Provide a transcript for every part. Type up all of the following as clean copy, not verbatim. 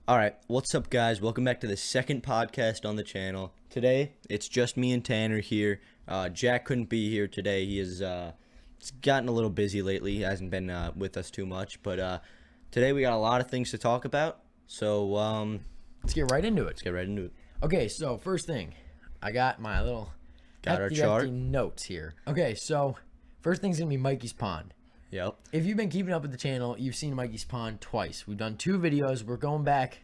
All right, what's up, guys? Welcome back to the second podcast on the channel. Today, it's just me and Tanner here. Jack couldn't be here today. He is it's gotten a little busy lately. He hasn't been with us too much, but today we got a lot of things to talk about. So Let's get right into it. let's get right into it. Okay, so first thing, I got my little Got our hefty chart. notes here. Okay, so first thing's gonna be Mikey's Pond. Yep. If you've been keeping up with the channel, you've seen Mikey's Pond twice. We've done 2 videos. We're going back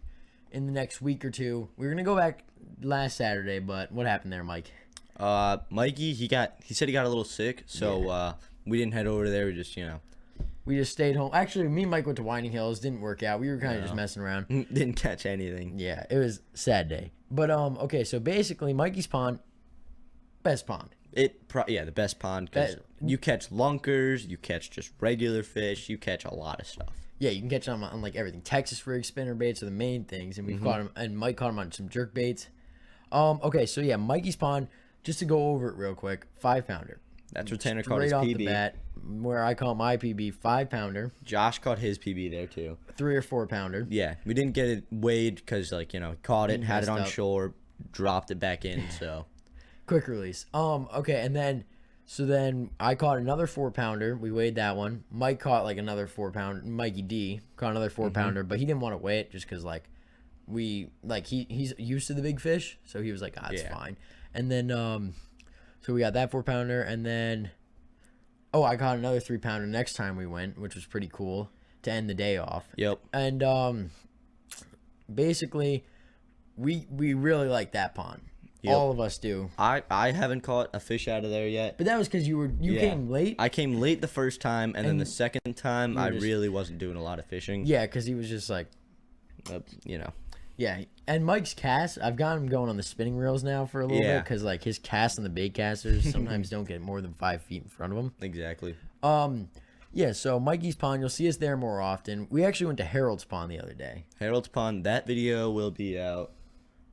in the next week or two. We were gonna go back last Saturday, but what happened there, Mike? Mikey, he said he got a little sick, so we didn't head over there. We just We just stayed home. Actually, me and Mike went to Winding Hills. Didn't work out. We were kind of just messing around. didn't catch anything. Yeah, it was a sad day. But okay, so basically, Mikey's Pond, best pond. The best pond because you catch lunkers, you catch just regular fish, you catch a lot of stuff. Yeah, you can catch them on like everything. Texas rig, spinner baits are the main things, and we've caught him. And Mike caught him on some jerk baits. Okay, so yeah, Mikey's Pond. Just to go over it real quick, 5-pounder. That's where Tanner caught his Straight off PB. the bat, where I caught my PB, 5-pounder, Josh caught his PB there too. 3 or 4-pounder. Yeah, we didn't get it weighed because caught it, had it messed on up. shore, dropped it back in. So Quick release. Okay, and then I caught another 4-pounder. We weighed that one. Mike caught like another 4-pounder. Mikey D caught another 4-pounder, but he didn't want to weigh it just because he's used to the big fish, so he was like, it's Yeah. fine. And then so we got that 4-pounder, and then I caught another 3-pounder next time we went, which was pretty cool to end the day off. yep, And basically, we really like that pond. Yep. All of us do. I haven't caught a fish out of there yet. But that was because you Yeah. came late. I came late the first time, and then the second time were I just- really wasn't doing a lot of fishing. Yeah, because he was just like, You know, yeah. And Mike's cast, I've got him going on the spinning reels now for a little Yeah. bit because like his cast on the bait casters sometimes don't get more than 5 feet in front of him. exactly. Yeah. So Mikey's Pond, you'll see us there more often. We actually went to Harold's Pond the other day. Harold's Pond. That video will be out.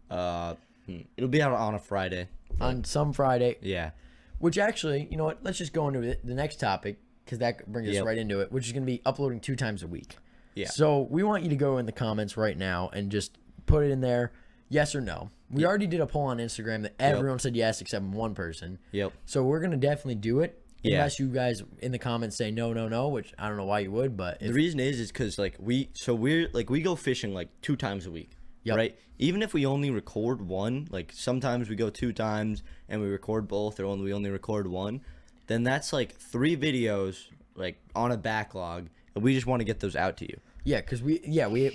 It'll be out on a Friday. On some Friday, Yeah. which actually, you know what? Let's just go into the next topic because that brings us Yep. right into it, which is going to be uploading 2 times a week. Yeah. So we want you to go in the comments right now and just put it in there, yes or no. We already did a poll on Instagram that everyone said yes except one person. Yep. So we're going to definitely do it. Yeah. Unless you guys in the comments say no, no, no, which I don't know why you would, but The reason is because we go fishing like 2 times a week, Yep. right? Even if we only record one, like sometimes we go 2 times and we record both, or we only record one, then that's like 3 videos like on a backlog, and we just want to get those out to you. yeah, because we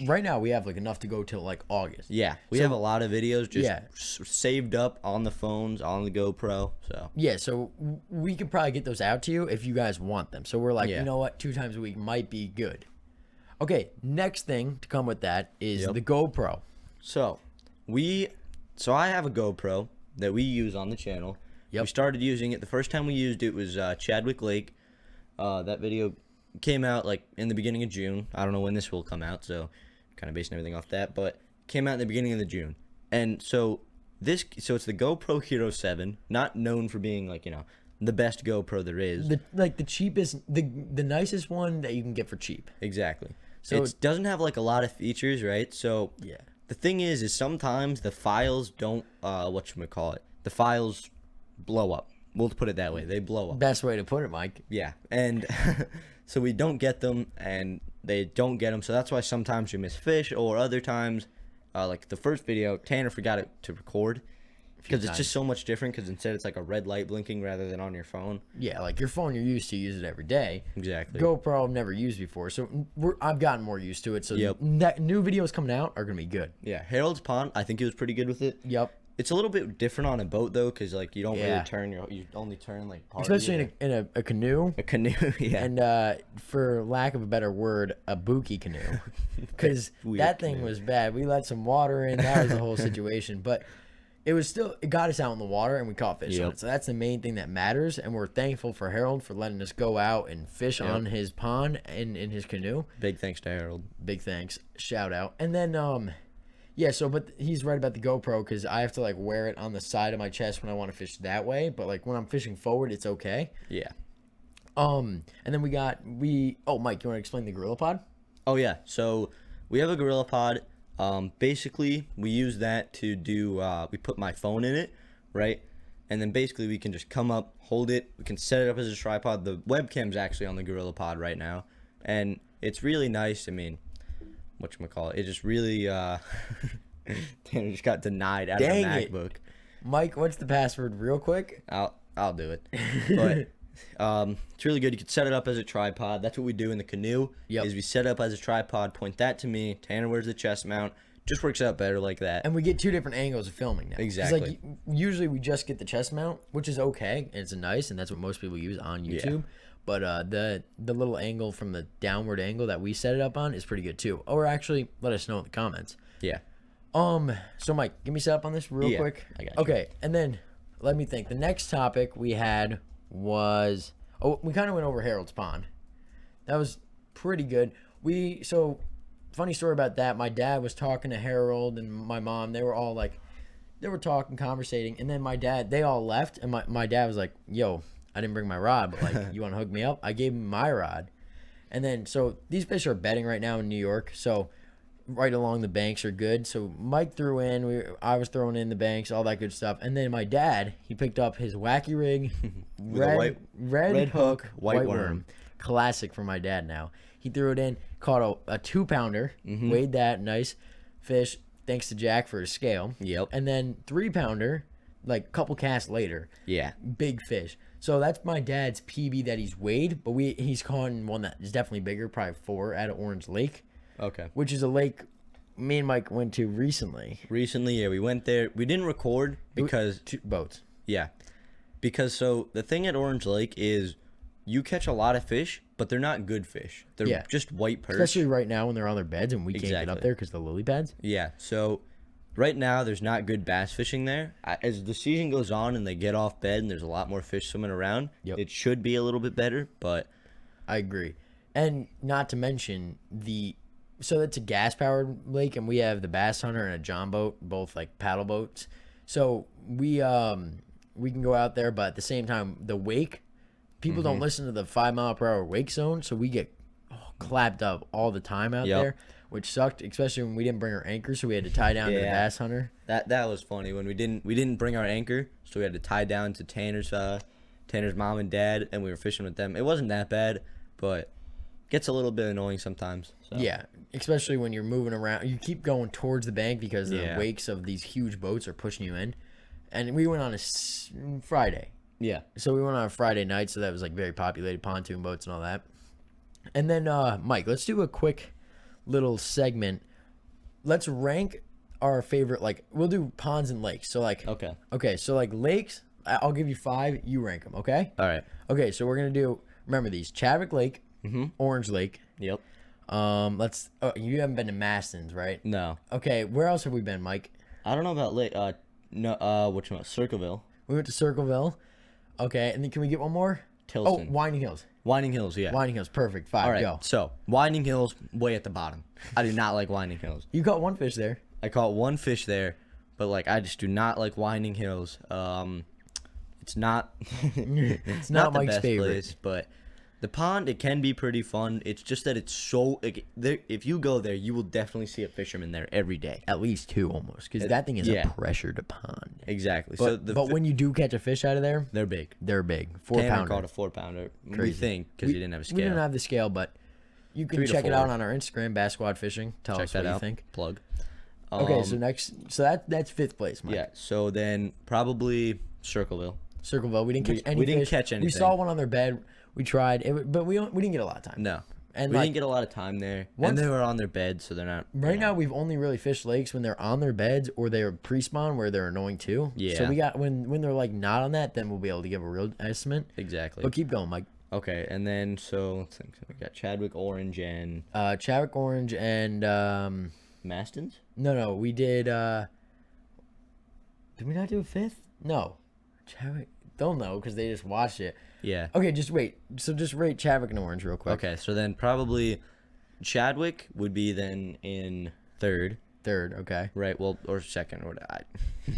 right now we have like enough to go till like August. Yeah, we have a lot of videos just Yeah. saved up on the phones, on the GoPro. So Yeah, so we could probably get those out to you if you guys want them. So we're like, Yeah. you know what, 2 times a week might be good. Okay, next thing to come with that is Yep. the GoPro. So I have a GoPro that we use on the channel. Yep. We started using it. The first time we used it was Chadwick Lake. That video came out like in the beginning of June. I don't know when this will come out, so kind of basing everything off that. But came out in the beginning of the June, and so it's the GoPro Hero 7, not known for being the best GoPro there is. The cheapest, the nicest one that you can get for cheap. Exactly. So- So it doesn't have like a lot of features, right? So Yeah. the thing is sometimes the files don't the files blow up. We'll put it that way. They blow up. Best way to put it, Mike. Yeah. And so we don't get them, and they don't get them. So that's why sometimes you miss fish, or other times like the first video, Tanner forgot it to record because it's times. just so much different, because instead it's like a red light blinking rather than on your phone. Yeah, like your phone, you're used to use it every day. Exactly. GoPro I've never used before, so I've gotten more used to it. So Yep. new videos coming out are gonna be good. Yeah. Harold's Pond, I think he was pretty good with it. Yep. It's a little bit different on a boat though, because like you don't Yeah. really turn you only turn like part Especially of it. in a canoe. a canoe. Yeah. And for lack of a better word, a buki canoe, because Weird that thing canoe. was bad. We let some water in. That was the whole situation, but it got us out in the water and we caught fish on Yep. it. So that's the main thing that matters, and we're thankful for Harold for letting us go out and fish on his pond and in his canoe. Big thanks to Harold. Big thanks, shout out. And then yeah, so but he's right about the GoPro, because I have to like wear it on the side of my chest when I want to fish that way, but like when I'm fishing forward, it's okay. Yeah. And then Mike, you want to explain the Gorilla Pod? Oh yeah. So we have a Gorilla Pod. Basically, we use that to do. We put my phone in it, right? And then basically we can just come up, hold it. We can set it up as a tripod. The webcam's actually on the GorillaPod right now, and it's really nice. I mean, whatchamacallit, it just really Tanner just got denied out Dang of the it. MacBook. Mike, what's the password real quick? I'll do it. But it's really good. You can set it up as a tripod. That's what we do in the canoe. Yep. Is we set it up as a tripod, point that to me. Tanner wears the chest mount. Just works out better like that. And we get 2 different angles of filming now. 'Cause, Exactly. like, usually we just get the chest mount, which is okay. And it's nice, and that's what most people use on YouTube. But the little angle from the downward angle that we set it up on is pretty good too. Or actually, let us know in the comments. Yeah. So Mike, give me set up on this real quick. I got you. Okay, and then let me think. The next topic we had was we kind of went over Harold's Pond. That was pretty good. Funny story about that. My dad was talking to Harold and my mom. They were all like, they were talking, conversating, and then they all left, and my dad was like, "Yo, I didn't bring my rod, but like, you want to hook me up?" I gave him my rod, and then so these fish are bedding right now in New York, so right along the banks are good. So Mike threw in, I was throwing in the banks, all that good stuff, and then my dad, he picked up his Wacky Rig, red hook, white worm, classic for my dad. Now he threw it in, caught a 2-pounder, weighed that, nice fish. Thanks to Jack for his scale. Yep. And then 3-pounder, like a couple casts later. Yeah. Big fish. So that's my dad's PB that he's weighed, but he's caught one that is definitely bigger, probably 4 at Orange Lake. Okay. Which is a lake me and Mike went to recently. Recently, yeah, we went there. We didn't record because 2 boats. yeah, because so the thing at Orange Lake is you catch a lot of fish, but they're not good fish. They're just white perch. Especially right now when they're on their beds and we can't get up Exactly. there because the lily pads. Yeah. So right now there's not good bass fishing there. As the season goes on and they get off bed and there's a lot more fish swimming around, it should be a little bit better. But I agree, and not to mention so that's a gas powered lake, and we have the Bass Hunter and a John boat, both like paddle boats. So we can go out there, but at the same time, the wake, people don't listen to the 5-mile-per-hour wake zone, so we get clapped up all the time out there, which sucked, especially when we didn't bring our anchor, so we had to tie down to the Bass Hunter. That was funny when we didn't bring our anchor, so we had to tie down to Tanner's mom and dad, and we were fishing with them. It wasn't that bad, but gets a little bit annoying sometimes. So. Yeah, especially when you're moving around. You keep going towards the bank because the wakes of these huge boats are pushing you in. And we went on a Friday. Yeah. So we went on a Friday night, so that was like very populated, pontoon boats and all that. And then, Mike, let's do a quick little segment. Let's rank our favorite, like, we'll do ponds and lakes. So, like, okay, so like lakes, I'll give you 5, you rank them, okay? All right. Okay, so we're going to do, remember these, Chadwick Lake, Orange Lake. Yep. You haven't been to Mastins, right? No. Okay, where else have we been, Mike? I don't know about Lake. Circleville. We went to Circleville. Okay, and then can we get one more? Tilson. Oh, Winding Hills. Winding Hills, yeah. Winding Hills, perfect. 5, All right, go. so Winding Hills, way at the bottom. I do not like Winding Hills. You caught one fish there. I caught one fish there, but like I just do not like Winding Hills. It's not. It's not the Mike's best favorite. place, but the pond, it can be pretty fun. It's just that it's so. If you go there, you will definitely see a fisherman there every day. At least 2 almost, because that thing is a pressured pond. Exactly. But when you do catch a fish out of there, they're big. they're big. Tanner 4-pounder. caught a 4-pounder. We Crazy. think because he didn't have a scale. We didn't have the scale, but you can 3 to check it 4. out on our Instagram, Bass Squad Fishing. Tell Check us that what out. you think. Plug. Okay, so that's 5th place, Mike. Yeah. So then probably Circleville. Circleville. We didn't catch any we didn't fish. catch We anything. saw one on their bed. We tried, but we didn't get a lot of time. No. And we like, didn't get a lot of time there. Once- And they were on their bed, so they're not. right now, we've only really fished lakes when they're on their beds or they're pre-spawn where they're annoying too. Yeah. So we got when they're like not on that, then we'll be able to give a real estimate. Exactly. But keep going, Mike. Okay, and then so let's think. So we got Chadwick Orange and Chadwick Orange and Mastins. no, we did. Did we not do a 5th? No, Chadwick. Don't know because they just watched it. Yeah. Okay, just wait. So just rate Chadwick and Orange real quick. Okay, so then probably Chadwick would be then in 3rd, 3rd. Okay. right? Well, or 2nd, or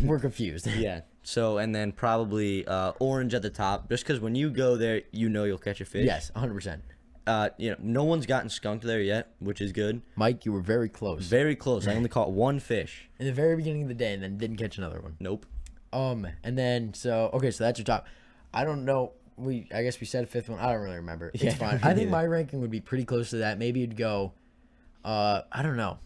We're confused. yeah. So and then probably Orange at the top, just because when you go there, you know you'll catch a fish. Yes, 100%. No one's gotten skunked there yet, which is good. Mike, you were very close. Very close. I only caught one fish. In the very beginning of the day, and then didn't catch another one. Nope. And then so that's your top. I don't know. I guess we said a fifth one. I don't really remember. It's Yeah, fine. me I think neither. my ranking would be pretty close to that. Maybe it'd go. I don't know.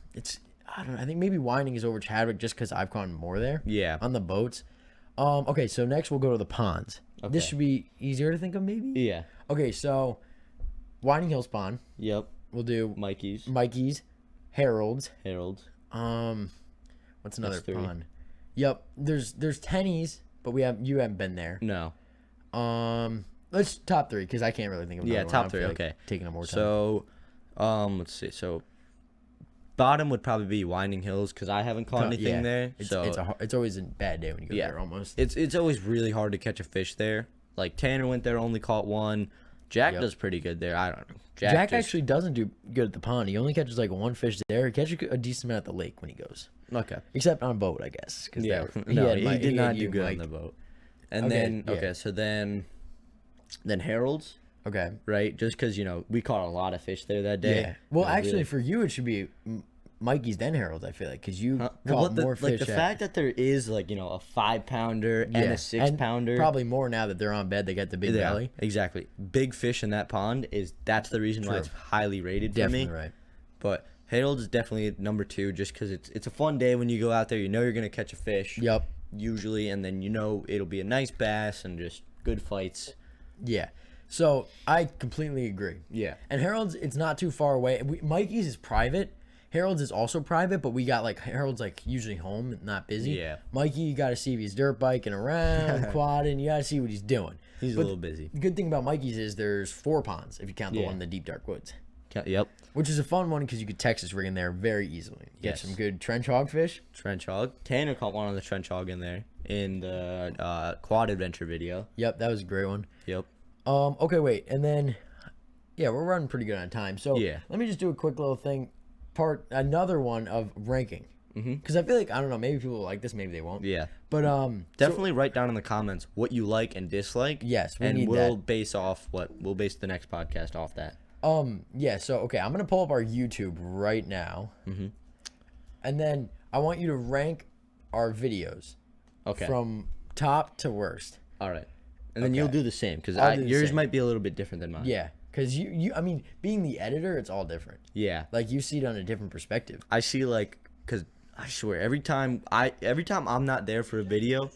I think maybe Whining is over Chadwick just because I've caught more there. Yeah. On the boats. Okay, so next we'll go to the ponds. This Okay. should be easier to think of, maybe. Yeah. Okay, so Whining Hills Pond. Yep. We'll do Mikey's. Mikey's, Harold's. Harold's. What's another That's three. pond? Yep. There's Tenny's, but you haven't been there. No. Let's top three because I can't really think of another Yeah, one. top I three. feel like Okay. taking up more time. So, let's see. So, bottom would probably be Winding Hills because I haven't caught anything Yeah, there. It's always a bad day when you go Yeah. there almost. It's always really hard to catch a fish there. Like Tanner went there, only caught one. Jack Yep. does pretty good there. I don't know. Jack just- actually doesn't do good at the pond. He only catches like one fish there. He catches a decent amount at the lake when he goes, Okay. except on a boat, I guess. 'Cause Yeah. that- No, had he Mike- did not had do you, good Mike. on the boat. And Okay, then yeah. so then Harold's, Okay. right? Just because we caught a lot of fish there that day. Yeah. Well, It was actually, really- for you, it should be Mikey's then Harold's. I feel like because you Well, caught more fish. the fact that there is a 5-pounder and Yeah, a 6-pounder, probably more now that they're on bed. They got the big yeah, belly. exactly. Big fish in that pond that's the reason why True. it's highly rated for Definitely me. right. But Harold's is definitely number 2, just because it's a fun day when you go out there. You know you're gonna catch a fish. Yep. Usually, and then it'll be a nice bass and just good fights. Yeah. So I completely agree. Yeah. And Harold's, it's not too far away. Mikey's is private. Harold's is also private, but we got Harold's usually home, not busy. Yeah. Mikey, you got to see if he's dirt biking around, quadding. You got to see what he's doing. He's a But little busy. The good thing about Mikey's is there's 4 ponds if you count the Yeah. one in the deep dark woods, Yep. which is a fun one because you could Texas rig in there very easily. Get Yes. some good trench hogfish. Trench hog. Tanner caught one on the trench hog in there in the quad adventure video. Yep, that was a great one. Yep. Okay, wait, and then, yeah, we're running pretty good on time. So Yeah. let me just do a quick little thing, another one of ranking, because I feel like I don't know, maybe people will like this, maybe they won't. Yeah. But Definitely write down in the comments what you like and dislike. Yes, we and need we'll that. base the next podcast off that. Yeah, so okay, I'm gonna pull up our YouTube right now, and then I want you to rank our videos Okay. from top to worst. All right. And then you'll do the same because I'll do the yours same. might be a little bit different than mine. Yeah, because I mean, being the editor, it's all different. Yeah. Like you see it on a different perspective. I see because I swear every time I'm not there for a video,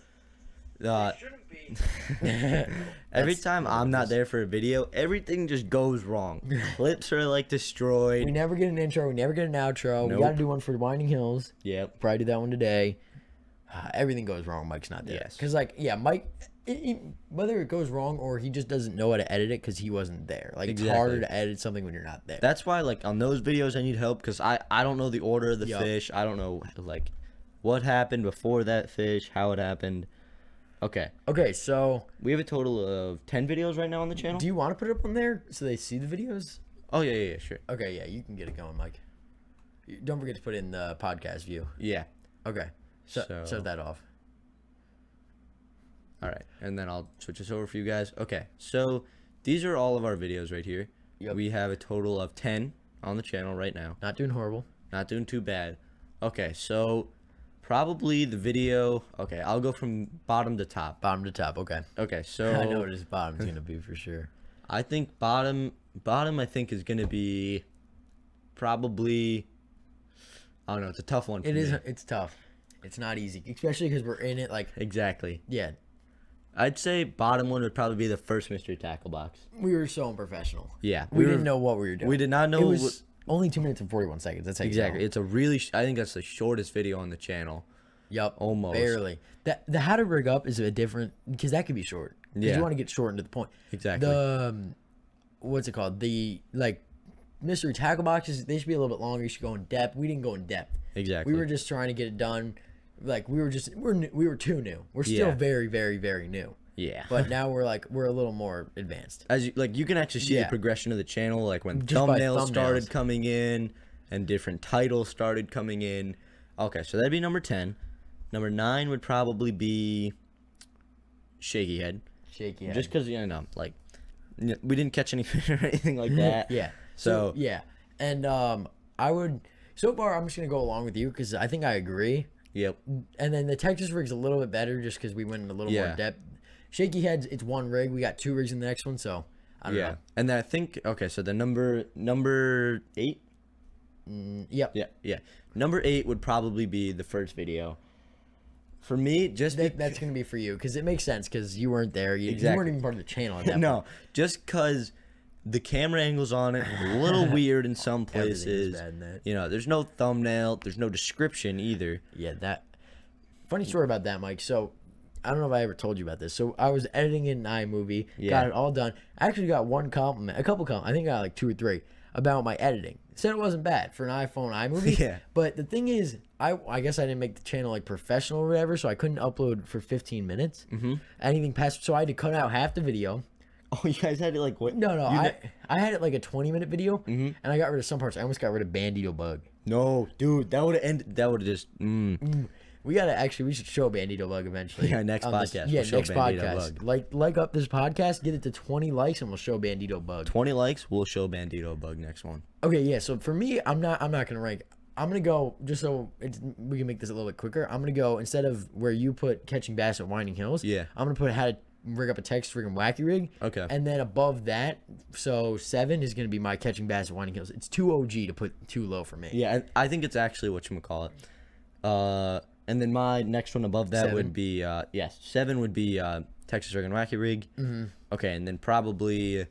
every time I'm not there for a video, everything just goes wrong. Clips are destroyed. We never get an intro. We never get an outro. We Nope. got to do one for Winding Hills. Yep. Probably do that one today. Everything goes wrong. Mike's not there. Yes. Because Mike, whether it goes wrong or he just doesn't know how to edit it because he wasn't there. Like it's Exactly. harder to edit something when you're not there. That's why on those videos I need help because I don't know the order of the Yup. fish. I don't know what happened before that fish, how it happened. Okay. Okay, so We have a total of 10 videos right now on the channel. do you want to put it up on there so they see the videos? Oh yeah, sure. Okay, yeah, you can get it going, Mike. Don't forget to put in the podcast view. Yeah. Okay, So- shut that off. All right, and then I'll switch this over for you guys. Okay, so these are all of our videos right here. Yep. We have a total of 10 on the channel right now. Not doing horrible. Not doing too bad. Okay, so probably the video. Okay, I'll go from bottom to top. Bottom to top. Okay. Okay, so I know what his bottom's gonna be for sure. I think bottom I think is gonna be probably. I don't know. It's a tough one. For It is. me. It's tough. It's not easy, especially because we're in it. Like, Exactly. yeah, I'd say bottom one would probably be the first mystery tackle box. we were so unprofessional. Yeah, We were- didn't know what we were doing. We did not know It was what- only 2 minutes and 41 seconds. That's how you Exactly. tell. It's a really. I think that's the shortest video on the channel. Yep. almost. Barely. The how to rig up is a different because that could be short. Because Yeah. you want to get short and to the point. Exactly. The what's it called? The mystery tackle boxes. They should be a little bit longer. You should go in depth. We didn't go in depth. Exactly. We were just trying to get it done. Like we were too new. We're still Yeah. very very very new. Yeah. But now we're a little more advanced. As you can actually see Yeah. the progression of the channel, when Just by thumbnails started thumbnails. coming in and different titles started coming in. Okay, so that'd be number 10. Number 9 would probably be Shaky Head. Shaky head. Just because We didn't catch any fish or anything like that. Yeah. So yeah, and I would. So far, I'm just gonna go along with you because I think I agree. yep. And then the Texas rig's a little bit better just because we went in a little more Yeah. depth. Shaky Heads, it's one rig. We got 2 rigs in the next one, so I don't Yeah. know. And then I think okay, so the number 8. Yep. Yeah. Number 8 would probably be the first video. For me, just That's gonna be for you because it makes sense because you weren't there. You Exactly. weren't even part of the channel at that point. no, just because the camera angles on it are a little weird in some Everything is places. bad in that. You know, there's no thumbnail, there's no description either. Yeah, that. Funny story about that, Mike. So, I don't know if I ever told you about this. So, I was editing in iMovie, Yeah. got it all done. I actually got one compliment, a couple compliments. I think I got like 2 or 3 about my editing. Said it wasn't bad for an iPhone iMovie. Yeah. But the thing is, I guess I didn't make the channel like professional or whatever, so I couldn't upload for 15 minutes. Mm-hmm. Anything past, so I had to cut out half the video. Oh, you guys had it like what? No, You I had it like a 20-minute video, and I got rid of some parts. I almost got rid of Bandito Bug. No, dude, that would have ended. That would have just. We gotta actually. We should show Bandito Bug eventually. Yeah, next on this- podcast, Yeah, we'll show next Bandito podcast. Bug. Like up this podcast, get it to 20 likes, and we'll show Bandito Bug. 20 likes, we'll show Bandito Bug next one. Okay, yeah. So for me, I'm not gonna rank. I'm gonna go just so we can make this a little bit quicker. I'm gonna go instead of where you put catching bass at Winding Hills. Yeah. I'm gonna put how to rig up a Texas rig and wacky rig. Okay. And then above that, so 7 is gonna be my catching bass at Winding Hills. It's too OG to put too low for me. Yeah, I think it's actually whatchamacallit. And then my next one above that 7. would be, 7 would be Texas Rig and Wacky Rig. Mm-hmm. Okay, and then probably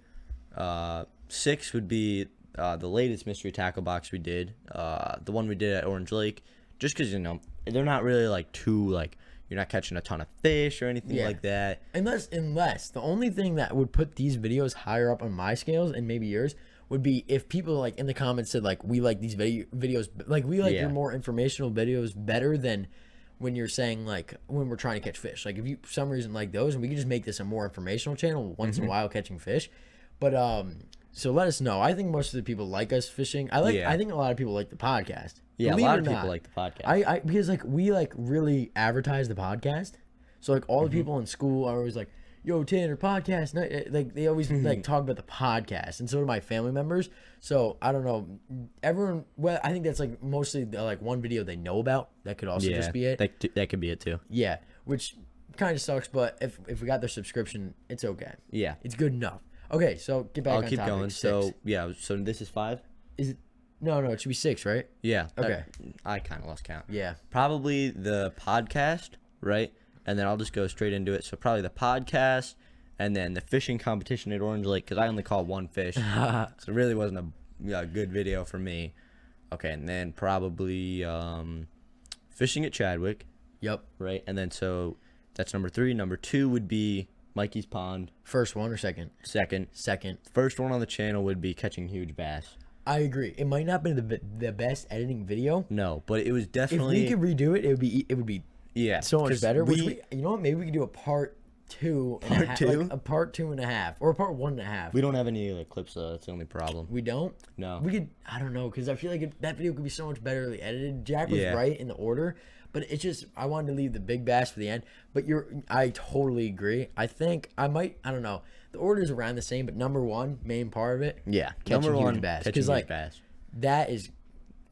6 would be the latest mystery tackle box we did, the one we did at Orange Lake, just because, you know, they're not really like too, like, you're not catching a ton of fish or anything Yeah. like that. Unless the only thing that would put these videos higher up on my scales and maybe yours would be if people like in the comments said like we like these videos like we like Yeah. your more informational videos better than when you're saying like when we're trying to catch fish. Like if you for some reason like those and we could just make this a more informational channel once in a while catching fish. But so let us know. I think most of the people like us fishing. Yeah. I think a lot of people like the podcast. Yeah, Believe a lot it of or people not. like the podcast. I because like we like really advertise the podcast, so like all the people in school are always like, "Yo, Tanner, podcast night." Like they always like talk about the podcast, and so do my family members. So I don't know, everyone. Well, I think that's like mostly like one video they know about. That could also just be it. That could be it too. Yeah, which kind of sucks, but if we got their subscription, it's okay. Yeah. It's good enough. Okay, so get back. I'll on keep topic. going. 6. So, yeah, so this is 5? is it? No, it should be 6, right? Yeah. Okay. I kind of lost count. Yeah. Probably the podcast, right? And then I'll just go straight into it. So probably the podcast, and then the fishing competition at Orange Lake, because I only caught one fish. So it really wasn't a good video for me. Okay, and then probably fishing at Chadwick, Yep. right? And then so that's number 3. Number 2 would be Mikey's Pond. First one or second? Second. Second. First one on the channel would be catching huge bass. I agree. It might not be the best editing video. No, but it was If definitely we could redo it, it would be yeah so much 'cause better. Which we- you know what? Maybe we could do a part 2 and Part a half, 2? like a part 2.5 or a part 1.5. We don't have any clips, though. That's the only problem. We don't. No. We could. I don't know because I feel like that video could be so much better edited. Jack was Yeah. right in the order, but it's just I wanted to leave the big bass for the end. But I totally agree. I think I might. I don't know. The order is around the same, but number 1 main part of it. Yeah, Catching number huge 1 bass. catching 'Cause, huge like, bass. That is.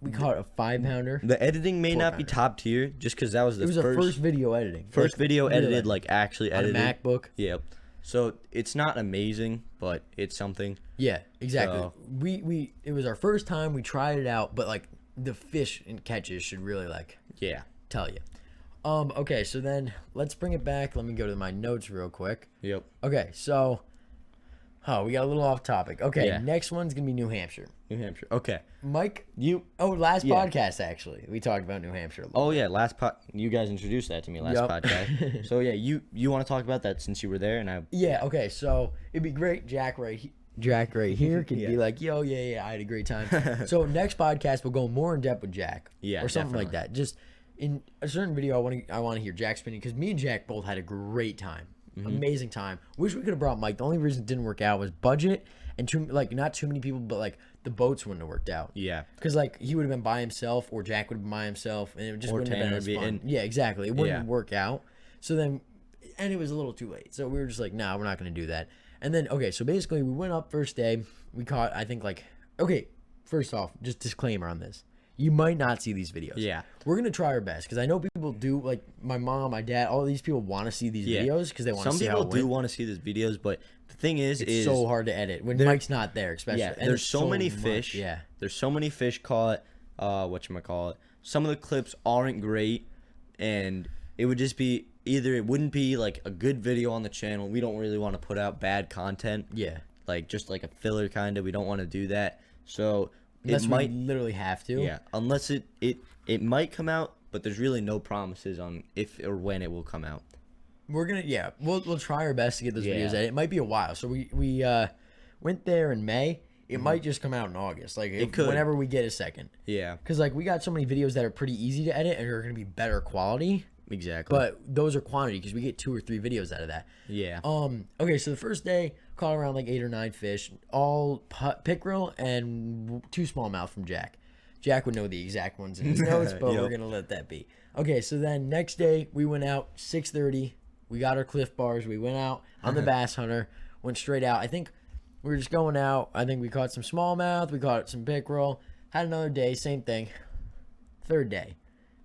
We caught a 5-pounder. The editing may not be pounder. top tier, just because that was the It was first our first video editing. first Like, video real edited, editing. like actually on a edited. MacBook. Yep. So it's not amazing, but it's something. Yeah, exactly. So- We it was our first time. We tried it out, but like the fish and catches should really like Yeah. tell you. Okay, so then let's bring it back. Let me go to my notes real quick. Yep. Okay, so we got a little off topic. Okay, Yeah. next one's gonna be New Hampshire. New Hampshire. Okay. Mike. You. Last Yeah. podcast actually, we talked about New Hampshire. A little. Oh yeah, you guys introduced that to me last Yup. podcast. So yeah, you want to talk about that since you were there, and I. Yeah. Okay, so it'd be great. Jack right here could Yeah. be like, yo, yeah, I had a great time. So next podcast we'll go more in depth with Jack. Yeah, or something like definitely. that. Just in a certain video, I want to hear Jack's opinion because me and Jack both had a great time, amazing time. Wish we could have brought Mike. The only reason it didn't work out was budget and not too many people, but like the boats wouldn't have worked out. Yeah. Because like he would have been by himself, or Jack would have been by himself, and it just Or wouldn't have Tanner been as would be fun. in. Yeah, exactly. It wouldn't Yeah. work out. So then, and it was a little too late. So we were just like, nah, we're not going to do that. And then, okay, so basically we went up first day. We caught, I think, like, okay, first off, just disclaimer on this. You might not see these videos. Yeah. We're going to try our best because I know people do, like my mom, my dad, all these people want to see these videos because they want to see how it Some people do went. want to see these videos, but the thing is, It's so hard to edit when Mike's not there, especially. yeah, And there's it's so many much, fish. Yeah. There's so many fish caught. Whatchamacallit. Some of the clips aren't great, and it would just be either it wouldn't be like a good video on the channel. We don't really want to put out bad content. Yeah. Like just like a filler kind of. We don't want to do that. So Unless it might we literally have to. yeah, unless it might come out, but there's really no promises on if or when it will come out. We're gonna we'll try our best to get those Yeah. videos edited. It might be a while. So we went there in May. It might just come out in August. Like It could. whenever we get a second. Yeah, Because like we got so many videos that are pretty easy to edit and are gonna be better quality. exactly. But those are quantity because we get 2 or 3 videos out of that. yeah, Okay, so the first day caught around like 8 or 9 fish, all pickerel and 2 smallmouth from Jack. Jack would know the exact ones in his notes, but Yep. we're gonna let that be. Okay, so then next day we went out 6:30. We got our Cliff Bars. We went out on the Bass Hunter. Went straight out. I think we were just going out. I think we caught some smallmouth. We caught some pickerel. Had another day, same thing. Third day.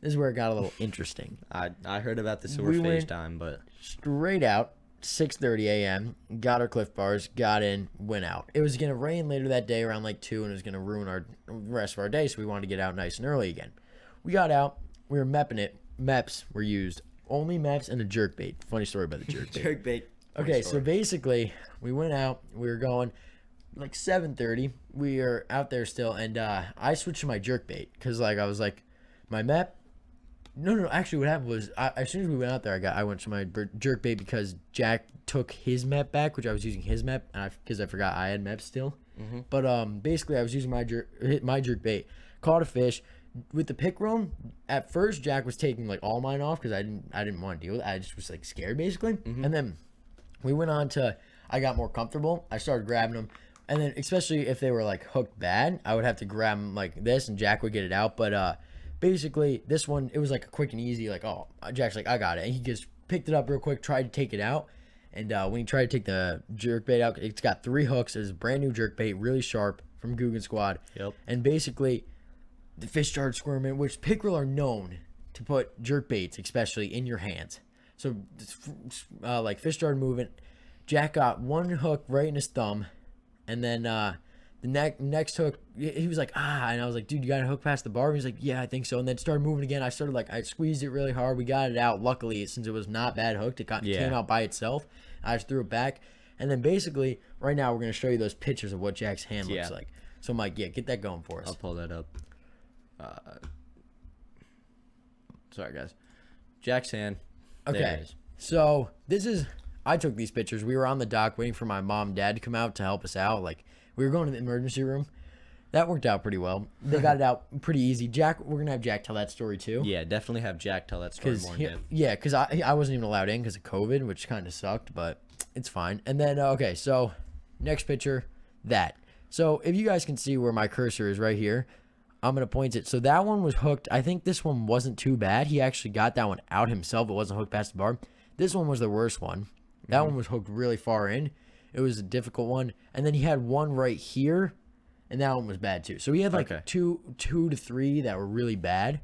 This is where it got a little interesting. I heard about the sore We phase went- time, but Straight out, 6:30 a.m. Got our Cliff Bars, got in, went out. It was gonna rain later that day around like 2, and it was gonna ruin our rest of our day. So we wanted to get out nice and early again. We got out. We were mepping it. Meps were used. Only meps and a jerkbait. Funny story about the jerkbait. jerkbait. Okay, so basically, we went out. We were going like 7:30. We are out there still, and I switched to my jerkbait because like I was like, my mep. No. Actually, what happened was as soon as we went out there, I went to my jerkbait because Jack took his mep back, which I was using his mep, and because I forgot I had mep still. But basically, I was using my jerkbait, caught a fish. With the pickerel, at first Jack was taking like all mine off because I didn't want to deal with it. I just was like scared basically, and then we went on to I got more comfortable. I started grabbing them, and then especially if they were like hooked bad, I would have to grab them like this, and Jack would get it out. But basically this one it was like a quick and easy. Like Jack's like I got it, and he just picked it up real quick, tried to take it out, and when he tried to take the jerkbait out, it's got 3 hooks. It's a brand new jerkbait, really sharp from Guggen Squad. Yep. And basically the fish started squirming, which pickerel are known to put jerk baits, especially in your hands. So, like fish started moving. Jack got 1 hook right in his thumb, and then the next hook, he was like, and I was like, dude, you got a hook past the barb? He's like, yeah, I think so. And then started moving again. I squeezed it really hard. We got it out. Luckily, since it was not bad hooked, it came out by itself. I just threw it back, and then basically, right now we're gonna show you those pictures of what Jack's hand looks like. So, Mike, get that going for us. I'll pull that up. Sorry, guys. Jack's hand. There Okay, it is. so I took these pictures. We were on the dock waiting for my mom and dad to come out to help us out. Like, we were going to the emergency room. That worked out pretty well. They got it out pretty easy. Jack, we're going to have Jack tell that story too. Yeah, definitely have Jack tell that story more in depth. Yeah, because I wasn't even allowed in because of COVID, which kind of sucked, but it's fine. And then, okay, so next picture, that. So if you guys can see where my cursor is right here, I'm going to point it. So that one was hooked. I think this one wasn't too bad. He actually got that one out himself. It wasn't hooked past the barb. This one was the worst one. That one was hooked really far in. It was a difficult one. And then he had one right here, and that one was bad too. So he had like two to three that were really bad.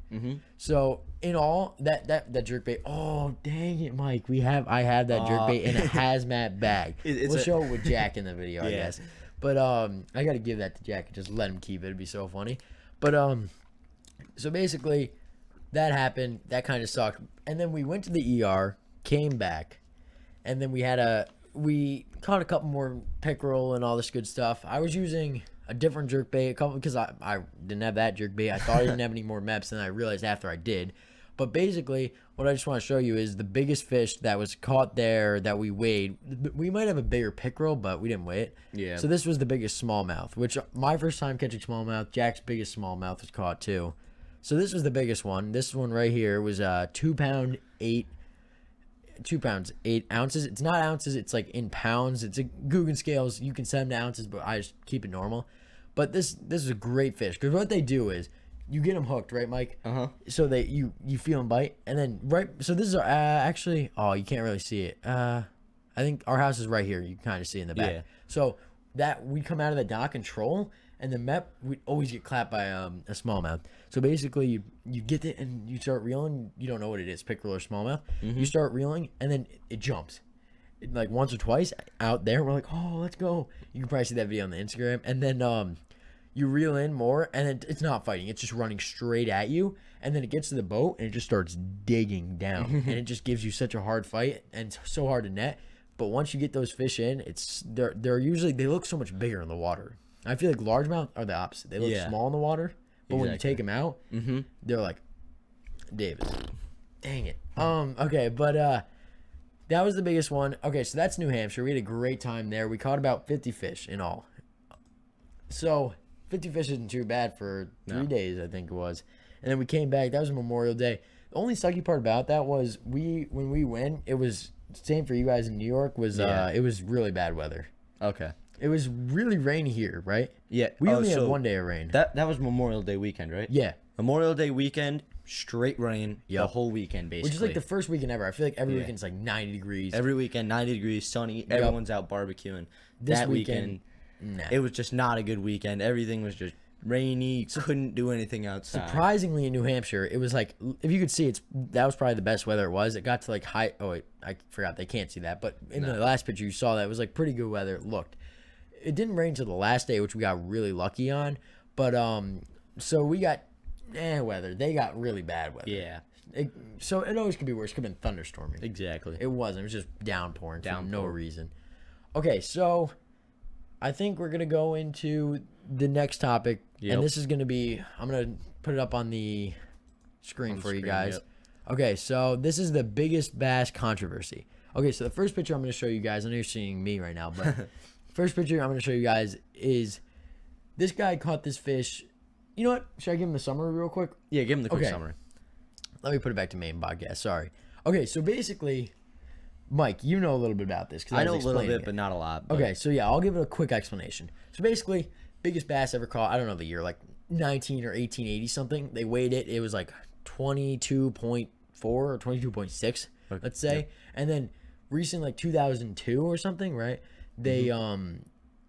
So in all, that jerkbait. Oh dang it, Mike! I have that jerkbait in a hazmat bag. We'll show it with Jack in the video, I guess. But I got to give that to Jack and just let him keep it. It'd be so funny. But so basically, that happened. That kind of sucked. And then we went to the ER, came back, and then we caught a couple more pickerel and all this good stuff. I was using a different jerkbait, because I didn't have that jerkbait. I thought I didn't have any more meps, and I realized after I did. But basically, what I just want to show you is the biggest fish that was caught there that we weighed. We might have a bigger pickerel, but we didn't weigh it. Yeah. So this was the biggest smallmouth, which my first time catching smallmouth. Jack's biggest smallmouth was caught too. So this was the biggest one. This one right here was 2 pounds 8 ounces. It's not ounces. It's like in pounds. It's a Guggen scales. You can set them to ounces, but I just keep it normal. But this is a great fish because what they do is you get them hooked, right, Mike? So they you feel them bite, and then so this is actually, oh, you can't really see it. I I think our house is right here. You can kind of see in the back. Yeah. So that we come out of the dock and troll, and the Mep we always get clapped by a smallmouth. So basically, you get it and you start reeling. You don't know what it is, pickerel or smallmouth. You start reeling, and then it jumps. Like once or twice out there, we're like, oh, let's go. You can probably see that video on the Instagram, and then you reel in more, and then it's not fighting. It's just running straight at you, and then it gets to the boat, and it just starts digging down, and it just gives you such a hard fight, and it's so hard to net. But once you get those fish in, they're usually they look so much bigger in the water. I feel like largemouth are the opposite. They look small in the water, but when you take them out, they're like, Davis, dang it. Okay, but that was the biggest one. Okay, so that's New Hampshire. We had a great time there. We caught about 50 fish in all. So 50 fish isn't too bad for 3 days, I think it was. And then we came back. That was Memorial Day. The only sucky part about that was when we went, it was same for you guys in New York. It was really bad weather. Okay. It was really rainy here, right? Yeah. We only had 1 day of rain. That was Memorial Day weekend, right? Yeah. Memorial Day weekend, straight rain the whole weekend, basically. Which is like the first weekend ever. I feel like every weekend's like 90 degrees. Every weekend, 90 degrees, sunny. Everyone's out barbecuing. This that weekend, nah. It was just not a good weekend. Everything was just rainy. Couldn't do anything outside. Surprisingly, in New Hampshire, it was like, if you could see, that was probably the best weather it was. It got to like high. Oh wait, I forgot they can't see that. But in the last picture you saw, that it was like pretty good weather. It looked. It didn't rain till the last day, which we got really lucky on. But so we got weather. They got really bad weather. Yeah. So it always could be worse. It could have been thunderstorming. Exactly. It wasn't. It was just downpouring for no reason. Okay, so I think we're gonna go into the next topic, and this is gonna be. I'm gonna put it up on the screen for you guys. Yep. Okay, so this is the biggest bass controversy. Okay, so the first picture I'm gonna show you guys. I know you're seeing me right now, but first picture I'm gonna show you guys is this guy caught this fish. You know what? Should I give him the summary real quick? Yeah, give him the quick summary. Let me put it back to main podcast. Sorry. Okay, so basically, Mike, you know a little bit about this. I know a little bit, but not a lot. But... Okay, so yeah, I'll give it a quick explanation. So basically, biggest bass ever caught, I don't know the year, like 19 or 1880 something. They weighed it. It was like 22.4 or 22.6, let's say. Yep. And then recently, like 2002 or something, right? They,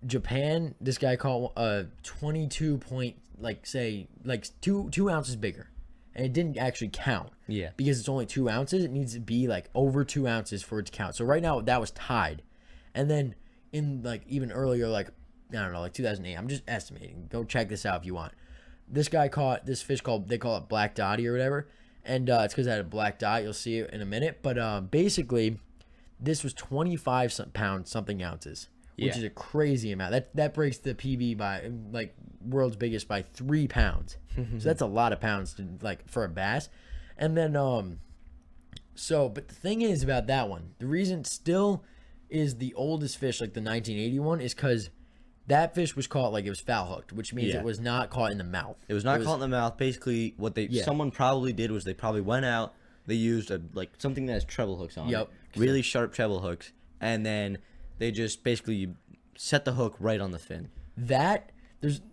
Japan, this guy caught 22 point, like say, like two ounces bigger. And it didn't actually count. Yeah. Because it's only 2 ounces. It needs to be like over 2 ounces for it to count. So right now that was tied. And then in like even earlier, like, I don't know, like 2008, I'm just estimating. Go check this out if you want. This guy caught this fish they call it black dotty or whatever. And it's because it had a black dot. You'll see it in a minute. But basically, this was 25 pounds something ounces. Which is a crazy amount. That breaks the PB by like world's biggest by 3 pounds. So that's a lot of pounds to like for a bass. And then but the thing is about that one, the reason it still is the oldest fish, like the 1981, is because that fish was caught like it was foul hooked, which means it was not caught in the mouth. It was not caught in the mouth. Basically, what someone probably did was they probably went out, they used like something that has treble hooks on it, really sharp treble hooks, and then they just basically set the hook right on the fin. That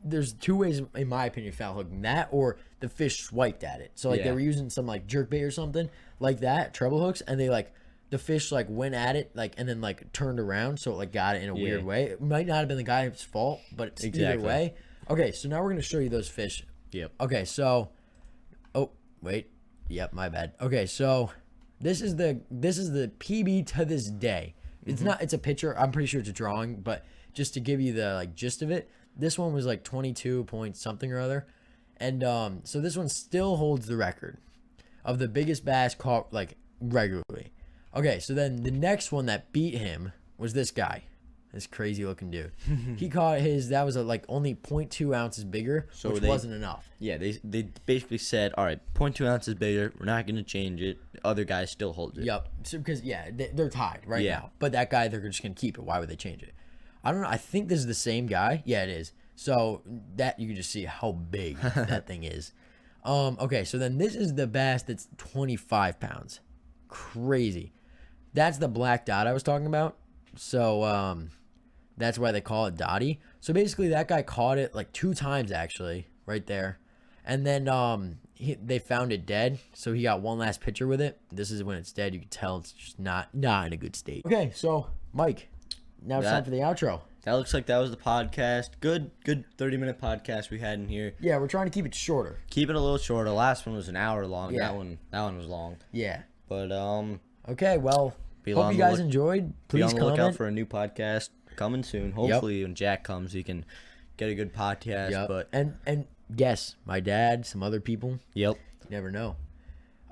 there's 2 ways, in my opinion, foul hooking that, or the fish swiped at it. So like they were using some like jerk bait or something like that, treble hooks, and they like the fish like went at it like and then like turned around, so it like got it in a weird way. It might not have been the guy's fault, but it's either way. Okay, so now we're gonna show you those fish. Yep. Okay, so my bad. Okay, so this is the PB to this day. It's not. It's a picture. I'm pretty sure it's a drawing, but just to give you the like gist of it, this one was like 22 point something or other, and so this one still holds the record of the biggest bass caught like regularly. Okay, so then the next one that beat him was this guy, this crazy looking dude. He caught his. That was like only 0.2 ounces bigger, so which wasn't enough. Yeah, they basically said, all right, 0.2 ounces bigger. We're not gonna change it. The other guy still holds it. Yep. So because they're tied right now. But that guy, they're just gonna keep it. Why would they change it? I don't know. I think this is the same guy. Yeah, it is. So that you can just see how big that thing is. Okay, so then this is the bass that's 25 pounds. Crazy. That's the black dot I was talking about. So that's why they call it dotty. So basically that guy caught it like 2 times actually, right there. And then they found it dead, so he got one last picture with it. This is when it's dead. You can tell it's just not in a good state. Okay, so Mike, now it's time for the outro. That looks like that was the podcast. Good 30-minute podcast we had in here. Yeah, we're trying to keep it shorter. Keep it a little shorter. The last one was an hour long. Yeah. That one was long. Yeah. But Okay, well, hope you guys enjoyed. Please be on the comment. lookout for a new podcast coming soon. Hopefully, when Jack comes, he can get a good podcast. Yep. But and guess my dad, some other people. Yep. You never know.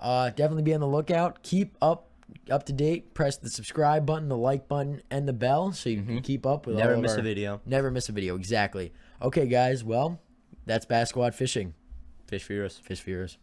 Definitely be on the lookout. Keep up to date. Press the subscribe button, the like button, and the bell so you can keep up with Never all miss of a video. Never miss a video. Exactly. Okay, guys. Well, that's Bass Squad Fishing. Fish for yours. Fish for yours.